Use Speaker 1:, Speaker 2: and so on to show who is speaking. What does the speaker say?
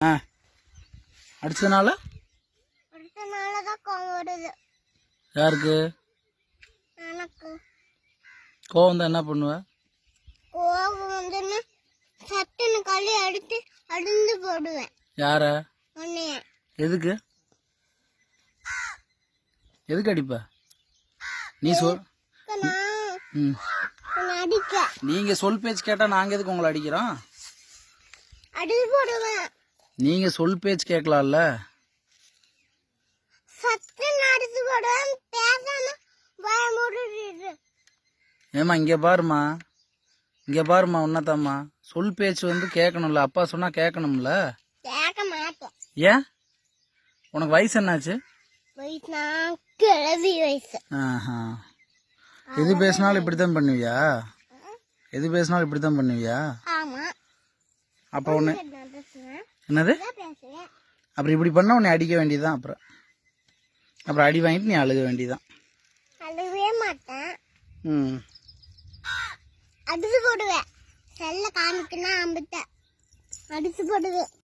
Speaker 1: ஆ அடிச்சதுனால
Speaker 2: தான் கோவம் வருது.
Speaker 1: யாருக்கு
Speaker 2: எனக்கு
Speaker 1: கோவம் தான்? என்ன பண்ணுவ?
Speaker 2: கோவம் வந்துன்னா சட்டுன்னு களி அடித்து அடிந்து போடுவேன்.
Speaker 1: யார?
Speaker 2: உன்னைய.
Speaker 1: எதுக்கு எதுக்கு அடிப்ப நீ? சொல்.
Speaker 2: அடிக்க
Speaker 1: நீங்க சொல் பேச்சு கேட்டா நாங்க எதுக்கு உங்களை அடிக்கிறோம்?
Speaker 2: அடிச்சு போடுவேன்.
Speaker 1: நீங்க சொல் பேச்சு கேட்கலாம்ல.
Speaker 2: சட்டுன்னு அடிச்சு போடுவேன். பேசாம வாய மூடிடு.
Speaker 1: ஏமா இங்க பாருமா, இங்க பாருமா, உன்னதாம்மா சொல் பேச்சு வந்து கேட்கணும்ல. அப்பா சொன்னா கேட்கணும்ல.
Speaker 2: கேட்க மாட்டேன்.
Speaker 1: ஏன்? உனக்கு வயசு என்னாச்சு?
Speaker 2: வயசுனா கிழவி வயசு.
Speaker 1: ஆஹா. எது பேசினாலும் இப்படித்தான் பண்ணுவியா? எது பேசினாலும் இப்படித்தான் பண்ணுவியா?
Speaker 2: ஆமா.
Speaker 1: அப்ப உன்னை என்னது?
Speaker 2: பேசுவேன்.
Speaker 1: அப்புறம் இப்படி பண்ண உன்னை அடிக்க வேண்டியதுதான். அப்புறம் அடி வாங்கிட்டு நீ அழுக வேண்டியதுதான்.
Speaker 2: அழுகவே மாட்டேன்.
Speaker 1: ம்.
Speaker 2: அடிச்சு போடுவேன். செல்ல காமிக்கணும் அம்பிட்ட அடிச்சு போடுவேன்.